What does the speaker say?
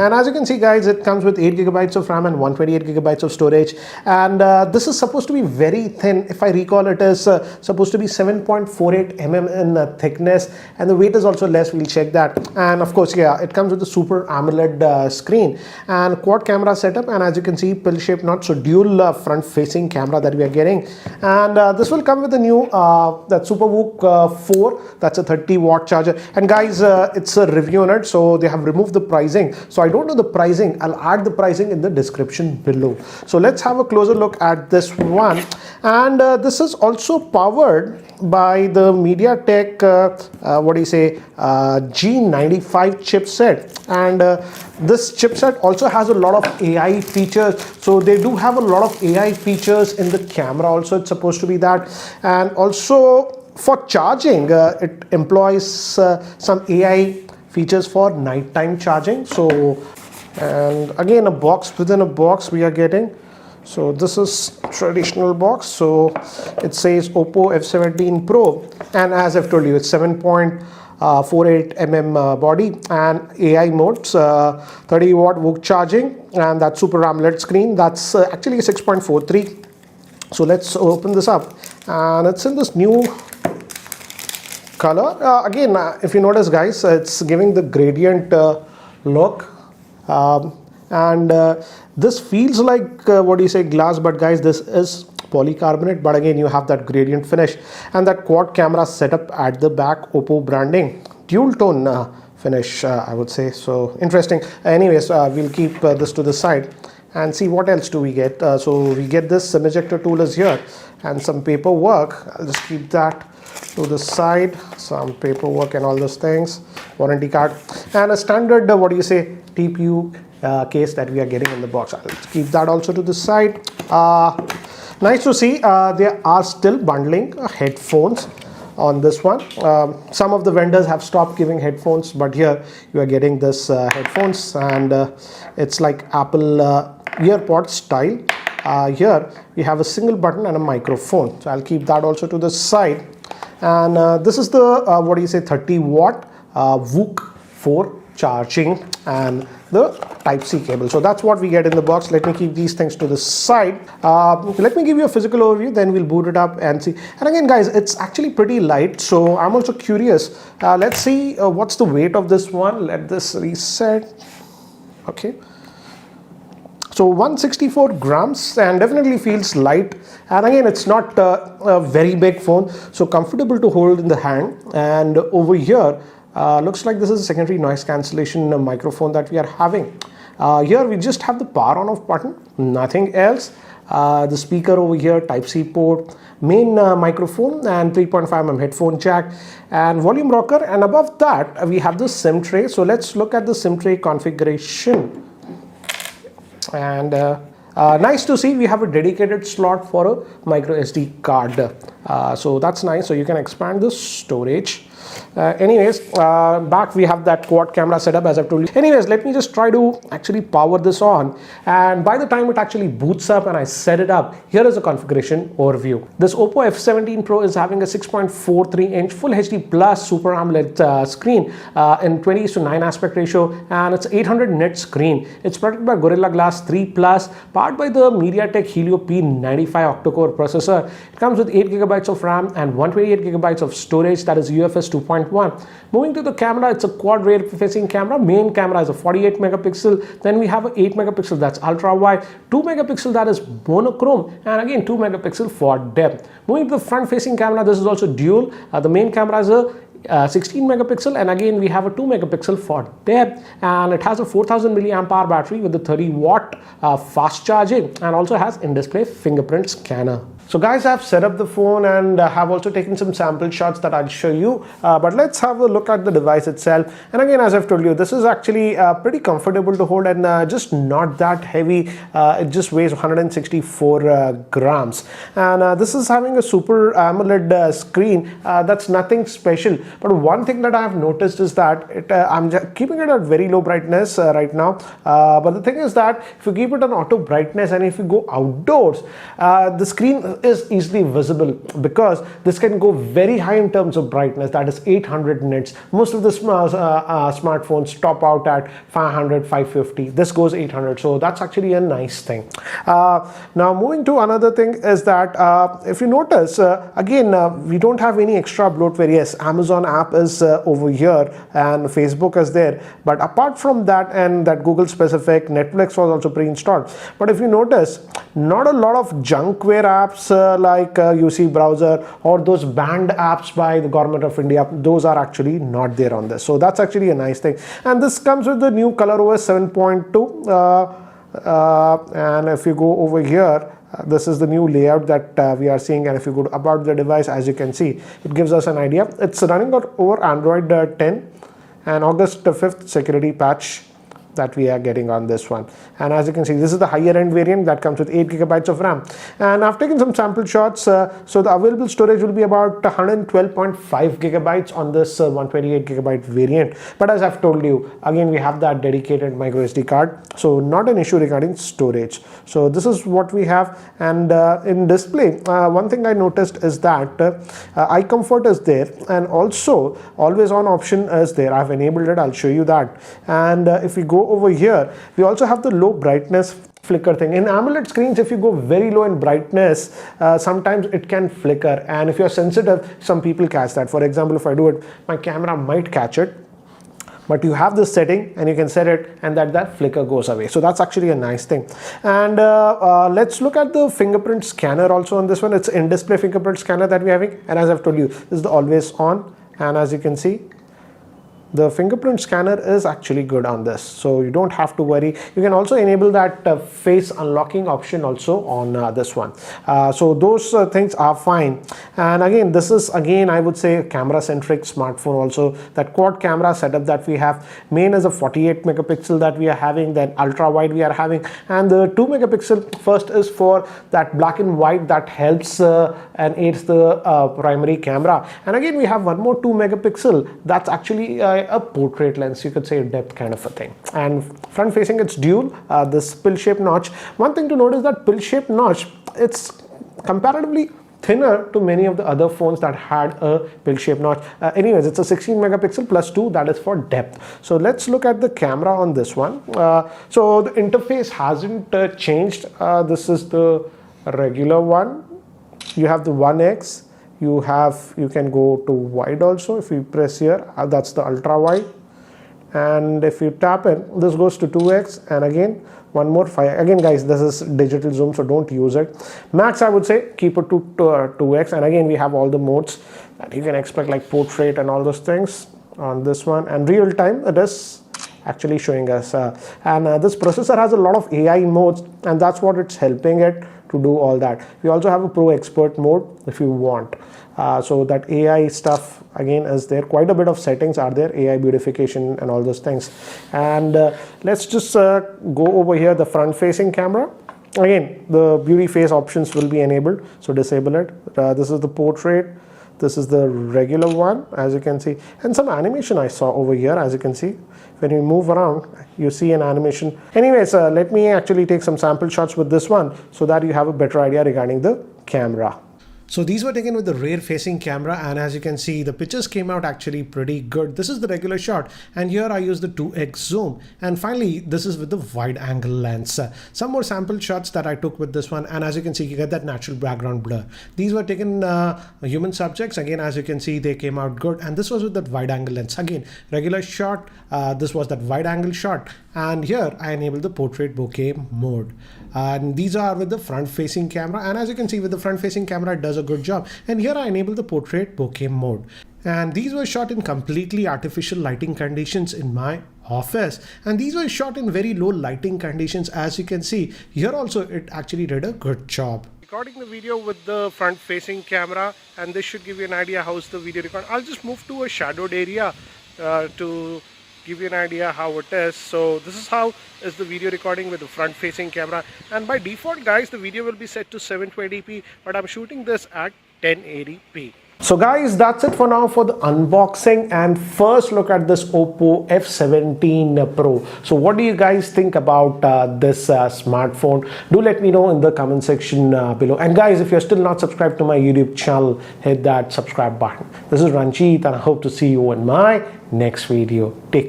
And as you can see guys, it comes with 8 gigabytes of RAM and 128 gigabytes of storage, and this is supposed to be very thin. If I recall, it is supposed to be 7.48 mm in thickness, and the weight is also less. We'll check that. And of course, yeah, it comes with a super AMOLED screen and quad camera setup, and as you can see, pill shaped, not so dual front facing camera that we are getting. And this will come with a new that Super VOOC 4, that's a 30-watt charger. And guys, it's a review on it, so they have removed the pricing, so I don't know the pricing. I'll add the pricing in the description below. So let's have a closer look at this one. And this is also powered by the Mediatek G95 chipset, and this chipset also has a lot of AI features. So they do have a lot of AI features in the camera also. It's supposed to be that, and also for charging, it employs some AI features for nighttime charging. So, and again, a box within a box we are getting. So this is traditional box. So it says Oppo F17 Pro, and as I've told you, it's 7.48 mm body and AI modes, 30-watt VOOC charging, and that Super AMOLED screen. That's actually 6.43. So let's open this up, and it's in this new color. Again, if you notice guys, it's giving the gradient look, and this feels like glass, but guys, this is polycarbonate, but again you have that gradient finish and that quad camera setup at the back, Oppo branding, dual tone finish, I would say. So interesting. Anyways, we'll keep this to the side and see what else do we get. So we get this SIM ejector tool is here, and some paperwork. I'll just keep that to the side, some paperwork and all those things, warranty card, and a standard TPU case that we are getting in the box. I'll keep that also to the side. Nice to see they are still bundling headphones on this one. Some of the vendors have stopped giving headphones, but here you are getting this headphones, and it's like Apple EarPod style. Here we have a single button and a microphone, so I'll keep that also to the side. And this is the 30-watt VOOC 4 charging and the Type-C cable. So that's what we get in the box. Let me keep these things to the side. Let me give you a physical overview, then we'll boot it up and see. And again guys, it's actually pretty light, so I'm also curious. Let's see what's the weight of this one. Let this reset. Okay, so 164 grams, and definitely feels light. And again, it's not a very big phone, so comfortable to hold in the hand. And over here, looks like this is a secondary noise cancellation microphone that we are having. Here we just have the power on off button, nothing else. The speaker over here, Type-C port, main microphone, and 3.5 mm headphone jack, and volume rocker. And above that we have the SIM tray. So let's look at the SIM tray configuration. And nice to see we have a dedicated slot for a micro SD card. So that's nice. So you can expand the storage. Back we have that quad camera setup, as I've told you. Anyways, let me just try to actually power this on, and by the time it actually boots up and I set it up, here is a configuration overview. This Oppo F17 Pro is having a 6.43-inch Full HD Plus Super AMOLED screen in 20:9 aspect ratio, and it's 800 nit screen. It's protected by Gorilla Glass 3 Plus, powered by the Mediatek Helio P95 octa-core processor. It comes with 8 gigabytes of RAM and 128 gigabytes of storage, that is UFS 2.1. Moving to the camera, it's a quad rear facing camera. Main camera is a 48 megapixel. Then we have an 8 megapixel, that's ultra wide, 2 megapixel, that is monochrome, and again 2 megapixel for depth. Moving to the front facing camera, this is also dual. The main camera is a 16 megapixel, and again we have a 2 megapixel for depth, and it has a 4000 milliamp hour battery with a 30-watt fast charging, and also has in-display fingerprint scanner. So guys, I've set up the phone and have also taken some sample shots that I'll show you, but let's have a look at the device itself. And again, as I've told you, this is actually pretty comfortable to hold, and just not that heavy. It just weighs 164 grams, and this is having a Super AMOLED screen. That's nothing special, but one thing that I have noticed is that I'm keeping it at very low brightness right now, but the thing is that if you keep it on auto brightness and if you go outdoors, the screen is easily visible because this can go very high in terms of brightness, that is 800 nits. Most of the smartphones top out at 500, 550. This goes 800, so that's actually a nice thing. Now moving to another thing is that if you notice, again, we don't have any extra bloatware. Yes, Amazon app is over here and Facebook is there, but apart from that, and that Google specific, Netflix was also pre-installed. But if you notice, not a lot of junkware apps like UC browser or those banned apps by the government of India, those are actually not there on this. So that's actually a nice thing. And this comes with the new ColorOS 7.2. And if you go over here, this is the new layout that we are seeing, and if you go to about the device, as you can see, it gives us an idea. It's running over Android 10 and August 5th security patch that we are getting on this one. And as you can see, this is the higher end variant that comes with 8 gigabytes of RAM. And I've taken some sample shots. So the available storage will be about 112.5 gigabytes on this 128 gigabyte variant. But as I've told you, again, we have that dedicated micro SD card, so not an issue regarding storage. So this is what we have. And in display, one thing I noticed is that eye comfort is there, and also always on option is there. I've enabled it, I'll show you that. And if we go over here, we also have the low brightness flicker thing. In AMOLED screens, if you go very low in brightness, sometimes it can flicker, and if you're sensitive, some people catch that. For example, if I do it, my camera might catch it, but you have this setting and you can set it and that flicker goes away. So that's actually a nice thing. And let's look at the fingerprint scanner also on this one. It's in-display fingerprint scanner that we're having, and as I've told you, this is the always on, and as you can see, the fingerprint scanner is actually good on this, so you don't have to worry. You can also enable that face unlocking option also on this one. So those things are fine. And again, this is I would say a camera centric smartphone also. That quad camera setup that we have, main is a 48 megapixel that we are having, then ultra wide we are having, and the 2 megapixel first is for that black and white that helps and aids the primary camera. And again, we have one more 2 megapixel that's actually a portrait lens, you could say a depth kind of a thing. And front facing, it's dual, this pill shaped notch. One thing to note is that pill shaped notch, it's comparatively thinner to many of the other phones that had a pill shaped notch. Anyways, it's a 16 megapixel plus 2, that is for depth. So let's look at the camera on this one. So the interface hasn't changed. This is the regular one. You have the 1x. You can go to wide also. If you press here, that's the ultra wide, and if you tap in, this goes to 2x, and again one more 5. Again guys, this is digital zoom, so don't use it. Max, I would say keep it to 2x, and again we have all the modes that you can expect, like portrait and all those things on this one, and real time it is actually showing us. And this processor has a lot of AI modes, and that's what it's helping it to do all that. We also have a pro expert mode if you want. So that AI stuff again is there. Quite a bit of settings are there, AI beautification and all those things. And let's just go over here, the front facing camera. Again, the beauty face options will be enabled, so disable it. This is the portrait. This is the regular one, as you can see, and some animation I saw over here. As you can see, when you move around, you see an animation. Anyways, let me actually take some sample shots with this one so that you have a better idea regarding the camera. So these were taken with the rear facing camera, and as you can see, the pictures came out actually pretty good. This is the regular shot, and here I use the 2x zoom, and finally this is with the wide angle lens. Some more sample shots that I took with this one, and as you can see, you get that natural background blur. These were taken human subjects. Again, as you can see, they came out good, and this was with that wide angle lens. Again, regular shot, this was that wide angle shot, and here I enabled the portrait bokeh mode. And these are with the front facing camera, and as you can see, with the front facing camera it does a good job. And here I enable the portrait bokeh mode, and these were shot in completely artificial lighting conditions in my office, and these were shot in very low lighting conditions. As you can see here also, it actually did a good job. Recording the video with the front facing camera, and this should give you an idea how's the video record. I'll just move to a shadowed area to give you an idea how it is. So this is how is the video recording with the front facing camera, and by default guys, the video will be set to 720p, but I'm shooting this at 1080p. So guys, that's it for now for the unboxing and first look at this Oppo F17 Pro. So what do you guys think about this smartphone? Do let me know in the comment section below. And guys, if you're still not subscribed to my YouTube channel, hit that subscribe button. This is Ranjit and I hope to see you in my next video. Take care.